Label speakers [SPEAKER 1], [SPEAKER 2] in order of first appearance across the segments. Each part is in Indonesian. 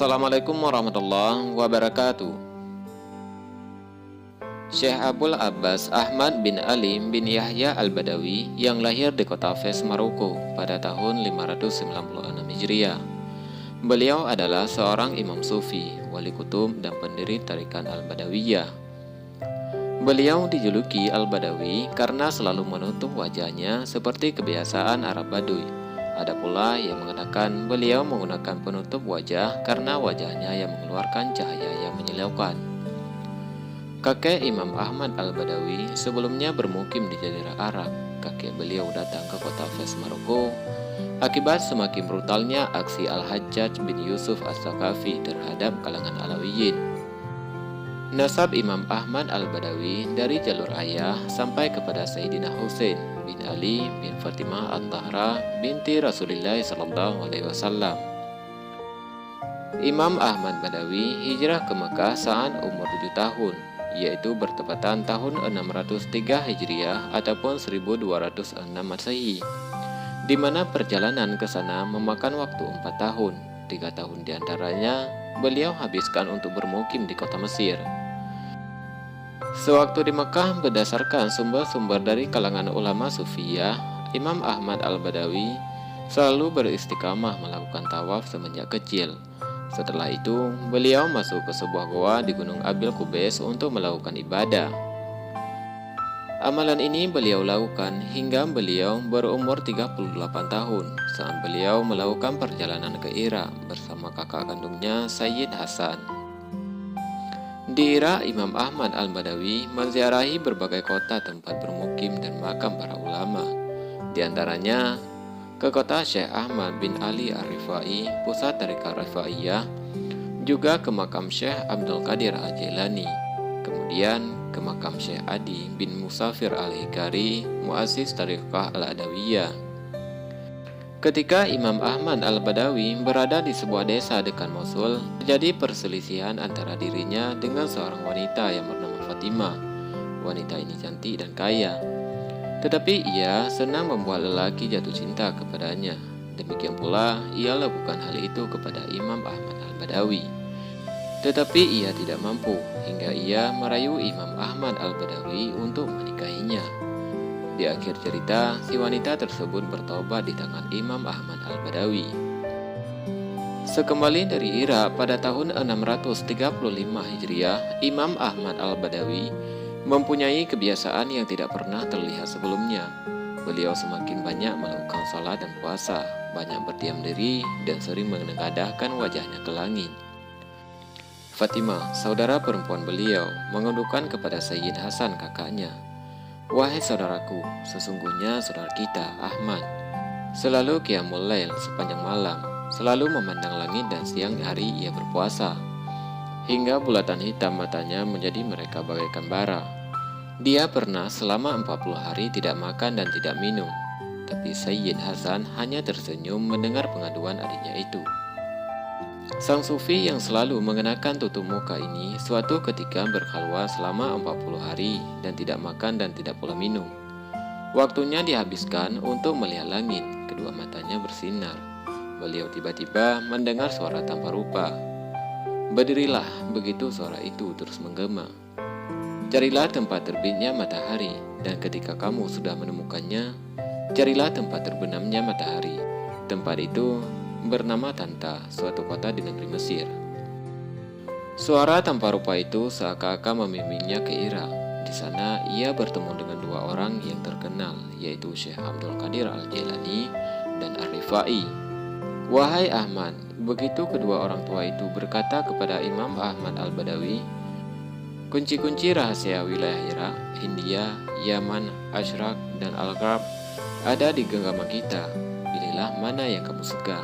[SPEAKER 1] Assalamualaikum warahmatullahi wabarakatuh. Syekh Abul Abbas Ahmad bin Ali bin Yahya al-Badawi yang lahir di kota Fes, Maroko pada tahun 596 Hijriah. Beliau adalah seorang imam sufi, wali kutub dan pendiri tarikat Al-Badawiyah. Beliau dijuluki Al-Badawi karena selalu menutup wajahnya seperti kebiasaan Arab Baduy. Ada pula yang mengatakan beliau menggunakan penutup wajah karena wajahnya yang mengeluarkan cahaya yang menyilaukan. Kakek Imam Ahmad Al-Badawi sebelumnya bermukim di Jazirah Arab. Kakek beliau datang ke kota Fes, Maroko akibat semakin brutalnya aksi Al-Hajjaj bin Yusuf As-Saqafi terhadap kalangan Alawiyin. Nasab Imam Ahmad Al-Badawi dari jalur ayah sampai kepada Sayyidina Husain bin Ali bin Fatimah At-Tahra binti Rasulullah SAW. Imam Ahmad Badawi hijrah ke Mekah saat umur 7 tahun, yaitu bertepatan tahun 603 Hijriah ataupun 1206 Masehi, di mana perjalanan ke sana memakan waktu 4 tahun. 3 tahun diantaranya beliau habiskan untuk bermukim di kota Mesir. Sewaktu di Mekah, berdasarkan sumber-sumber dari kalangan ulama Sufiyah, Imam Ahmad Al-Badawi selalu beristiqamah melakukan tawaf semenjak kecil. Setelah itu, beliau masuk ke sebuah goa di Gunung Abil Qubais untuk melakukan ibadah. Amalan ini beliau lakukan hingga beliau berumur 38 tahun saat beliau melakukan perjalanan ke Irak bersama kakak kandungnya Sayyid Hasan. Di Irak, Imam Ahmad Al-Badawi menziarahi berbagai kota tempat bermukim dan makam para ulama. Di antaranya ke kota Syekh Ahmad bin Ali Ar-Rifai, pusat tarikat Rifaiyah, juga ke makam Syekh Abdul Qadir Al-Jailani, kemudian ke makam Syekh Adi bin Musafir Al-Hikari, muassis tariqah Al-Adawiyah. Ketika Imam Ahmad Al-Badawi berada di sebuah desa dekat Mosul, terjadi perselisihan antara dirinya dengan seorang wanita yang bernama Fatimah. Wanita ini cantik dan kaya, tetapi ia senang membuat lelaki jatuh cinta kepadanya. Demikian pula ia lakukan hal itu kepada Imam Ahmad Al-Badawi. Tetapi ia tidak mampu hingga ia merayu Imam Ahmad Al-Badawi untuk menikahinya. Di akhir cerita, si wanita tersebut bertobat di tangan Imam Ahmad Al-Badawi. Sekembali dari Irak pada tahun 635 Hijriah, Imam Ahmad Al-Badawi mempunyai kebiasaan yang tidak pernah terlihat sebelumnya. Beliau semakin banyak melakukan salat dan puasa, banyak berdiam diri, dan sering menengadahkan wajahnya ke langit. Fatimah, saudara perempuan beliau, mengadukan kepada Sayyid Hasan kakaknya, "Wahai saudaraku, sesungguhnya saudara kita, Ahmad, selalu qiyamul lail sepanjang malam, selalu memandang langit dan siang hari ia berpuasa, hingga bulatan hitam matanya menjadi mereka bagaikan bara. Dia pernah selama 40 hari tidak makan dan tidak minum." Tapi Sayyid Hasan hanya tersenyum mendengar pengaduan adiknya itu. Sang sufi yang selalu mengenakan tutup muka ini suatu ketika berkhalwat selama 40 hari dan tidak makan dan tidak pula minum. Waktunya dihabiskan untuk melihat langit, kedua matanya bersinar. Beliau tiba-tiba mendengar suara tanpa rupa. "Berdirilah," begitu suara itu terus menggema. "Carilah tempat terbitnya matahari, dan ketika kamu sudah menemukannya, carilah tempat terbenamnya matahari. Tempat itu bernama Tanta, suatu kota di negeri Mesir." Suara tanpa rupa itu seakan-akan membimbingnya ke Irak. Di sana ia bertemu dengan dua orang yang terkenal, yaitu Syekh Abdul Qadir Al-Jailani dan Ar-Rifai. "Wahai Ahmad," begitu kedua orang tua itu berkata kepada Imam Ahmad Al-Badawi, "kunci-kunci rahasia wilayah Irak, Hindia, Yaman, Ashraq, dan Al-Gharb ada di genggaman kita. Pilihlah mana yang kamu suka."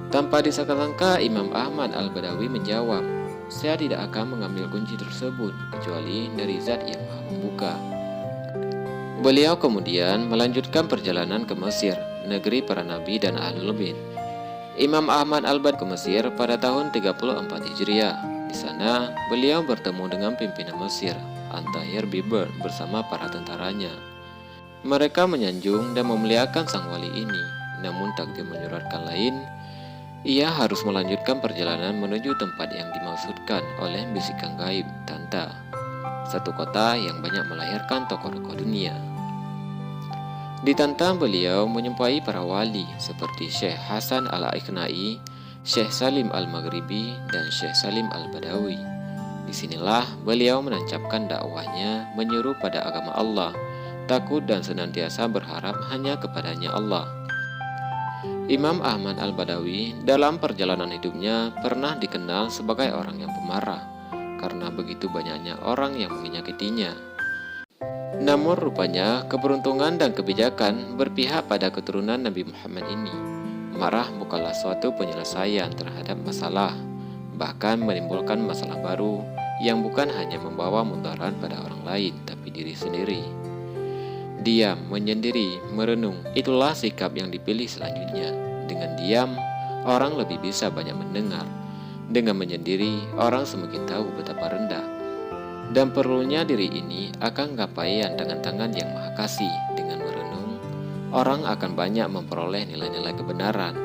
[SPEAKER 1] Tanpa disangka-sangka, Imam Ahmad Al-Badawi menjawab, "Saya tidak akan mengambil kunci tersebut kecuali dari Zat yang Maha Membuka." Beliau kemudian melanjutkan perjalanan ke Mesir, negeri para nabi dan ahlul bait. Imam Ahmad Al-Badawi ke Mesir pada tahun 34 Hijriah. Di sana, beliau bertemu dengan pimpinan Mesir, An-Tahir Biber, bersama para tentaranya. Mereka menyanjung dan memuliakan sang wali ini, namun takdir menyuratkan lain. Ia harus melanjutkan perjalanan menuju tempat yang dimaksudkan oleh bisikan gaib Tanta, satu kota yang banyak melahirkan tokoh-tokoh dunia. Di Tanta beliau menyumpai para wali seperti Syekh Hasan Al-Iqnai, Syekh Salim Al-Maghribi, dan Syekh Salim Al-Badawi. Disinilah beliau menancapkan dakwahnya menyeru pada agama Allah, takut dan senantiasa berharap hanya kepadanya Allah. Imam Ahmad Al-Badawi dalam perjalanan hidupnya pernah dikenal sebagai orang yang pemarah karena begitu banyaknya orang yang menyakitinya. Namun rupanya keberuntungan dan kebijakan berpihak pada keturunan Nabi Muhammad ini. Marah bukanlah suatu penyelesaian terhadap masalah, bahkan menimbulkan masalah baru yang bukan hanya membawa mudarat pada orang lain tapi diri sendiri. Diam, menyendiri, merenung, itulah sikap yang dipilih selanjutnya. Dengan diam, orang lebih bisa banyak mendengar. Dengan menyendiri, orang semakin tahu betapa rendah dan perlunya diri ini akan gapaian dengan tangan yang maha kasih. Dengan merenung, orang akan banyak memperoleh nilai-nilai kebenaran.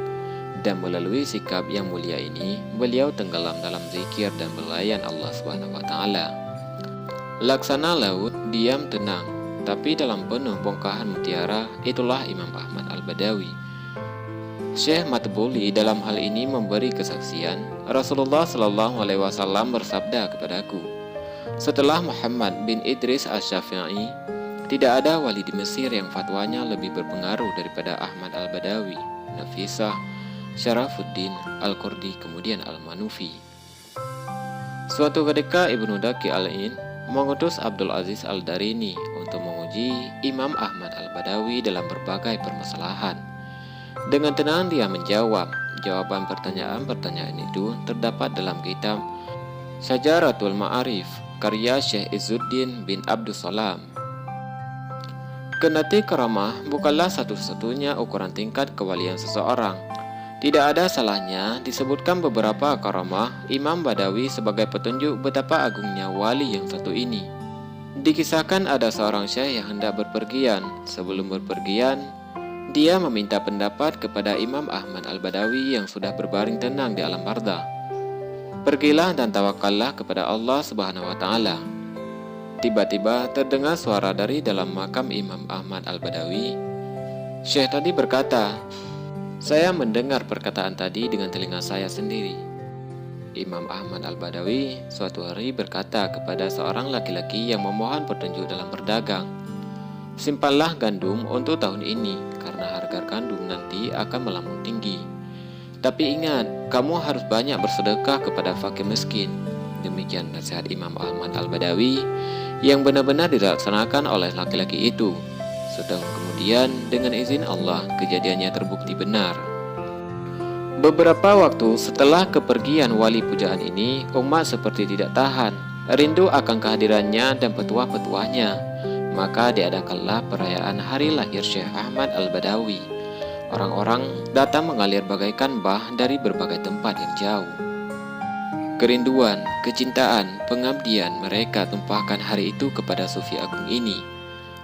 [SPEAKER 1] Dan melalui sikap yang mulia ini, beliau tenggelam dalam zikir dan belayan Allah SWT. Laksana laut, diam tenang, tapi dalam penuh bongkahan mutiara, itulah Imam Ahmad Al-Badawi. Syekh Matbuli dalam hal ini memberi kesaksian, Rasulullah SAW bersabda kepadaku, setelah Muhammad bin Idris Asy-Syafi'i, tidak ada wali di Mesir yang fatwanya lebih berpengaruh daripada Ahmad Al-Badawi, Nafisah, Syarafuddin, Al-Qurdi, kemudian Al-Manufi. Suatu ketika Ibnu Daqi Al-Ain mengutus Abdul Aziz Al-Darini untuk menguji Imam Ahmad Al-Badawi dalam berbagai permasalahan. Dengan tenang dia menjawab. Jawaban pertanyaan-pertanyaan itu terdapat dalam kitab Syajaratul Ma'arif karya Syekh Izzuddin bin Abdus Salam. Kendati karamah bukanlah satu-satunya ukuran tingkat kewalian seseorang, tidak ada salahnya disebutkan beberapa karamah Imam Badawi sebagai petunjuk betapa agungnya wali yang satu ini. Dikisahkan ada seorang syekh yang hendak berpergian. Sebelum berpergian, dia meminta pendapat kepada Imam Ahmad Al-Badawi yang sudah berbaring tenang di alam bardhah. Pergilah dan tawakallah kepada Allah Subhanahu wa Ta'ala. Tiba-tiba terdengar suara dari dalam makam Imam Ahmad Al-Badawi. Syekh tadi berkata, "Saya mendengar perkataan tadi dengan telinga saya sendiri." Imam Ahmad Al-Badawi suatu hari berkata kepada seorang laki-laki yang memohon petunjuk dalam berdagang, "Simpanlah gandum untuk tahun ini, karena harga gandum nanti akan melambung tinggi. Tapi ingat, kamu harus banyak bersedekah kepada fakir miskin." Demikian nasihat Imam Ahmad Al-Badawi yang benar-benar dilaksanakan oleh laki-laki itu. Setahun kemudian, dengan izin Allah, kejadiannya terbukti benar. Beberapa waktu setelah kepergian wali pujaan ini, umat seperti tidak tahan, rindu akan kehadirannya dan petuah-petuahnya. Maka diadakanlah perayaan hari lahir Syekh Ahmad Al-Badawi. Orang-orang datang mengalir bagaikan bah dari berbagai tempat yang jauh. Kerinduan, kecintaan, pengabdian mereka tumpahkan hari itu kepada sufi agung ini.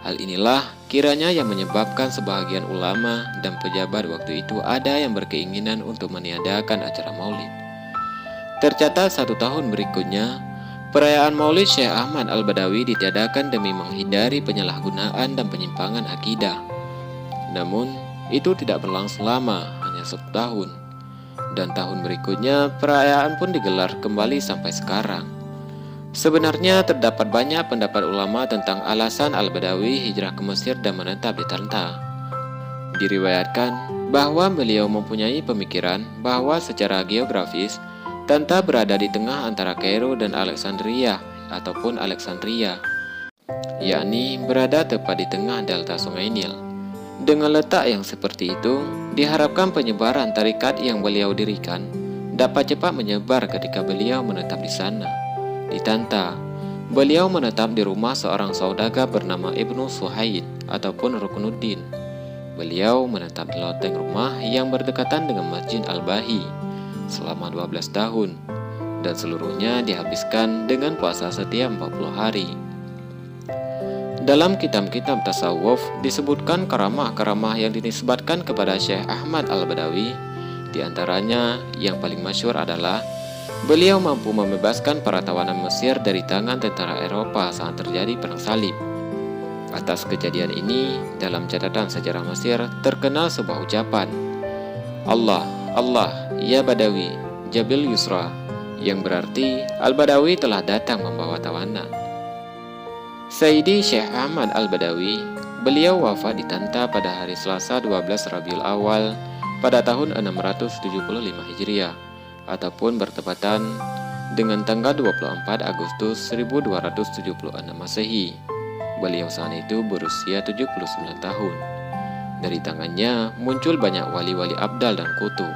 [SPEAKER 1] Hal inilah kiranya yang menyebabkan sebahagian ulama dan pejabat waktu itu ada yang berkeinginan untuk meniadakan acara maulid. Tercatat 1 tahun berikutnya, perayaan maulid Syekh Ahmad Al-Badawi ditiadakan demi menghindari penyalahgunaan dan penyimpangan akidah. Namun, itu tidak berlangsung lama, hanya 1 tahun. Dan tahun berikutnya, perayaan pun digelar kembali sampai sekarang. Sebenarnya terdapat banyak pendapat ulama tentang alasan Al-Badawi hijrah ke Mesir dan menetap di Tanta. Diriwayatkan bahwa beliau mempunyai pemikiran bahwa secara geografis Tanta berada di tengah antara Kairo dan Alexandria ataupun Alexandria, yakni berada tepat di tengah delta Sungai Nil. Dengan letak yang seperti itu, diharapkan penyebaran tarekat yang beliau dirikan dapat cepat menyebar ketika beliau menetap di sana. Di Tanta, beliau menetap di rumah seorang saudagar bernama Ibnu Suhaid ataupun Ruknuddin. Beliau menetap di loteng rumah yang berdekatan dengan Masjid Al-Bahi selama 12 tahun, dan seluruhnya dihabiskan dengan puasa setiap 40 hari. Dalam kitab-kitab tasawuf disebutkan karamah-karamah yang dinisbatkan kepada Syekh Ahmad Al-Badawi Di antaranya yang paling masyhur adalah beliau mampu membebaskan para tawanan Mesir dari tangan tentara Eropa saat terjadi perang salib. Atas kejadian ini, dalam catatan sejarah Mesir terkenal sebuah ucapan, Allah, Allah, ya Badawi, Jabil Yusra, yang berarti Al-Badawi telah datang membawa tawanan. Sayyidi Syekh Ahmad Al-Badawi, beliau wafat di Tanta pada hari Selasa 12 Rabiul Awal pada tahun 675 Hijriah, ataupun bertepatan dengan tanggal 24 Agustus 1276 Masehi. Beliau saat itu berusia 79 tahun. Dari tangannya muncul banyak wali-wali abdal dan kutub.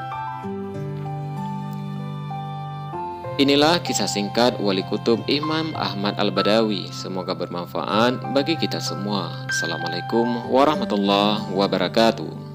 [SPEAKER 1] Inilah kisah singkat wali kutub Imam Ahmad Al-Badawi. Semoga bermanfaat bagi kita semua. Assalamualaikum warahmatullahi wabarakatuh.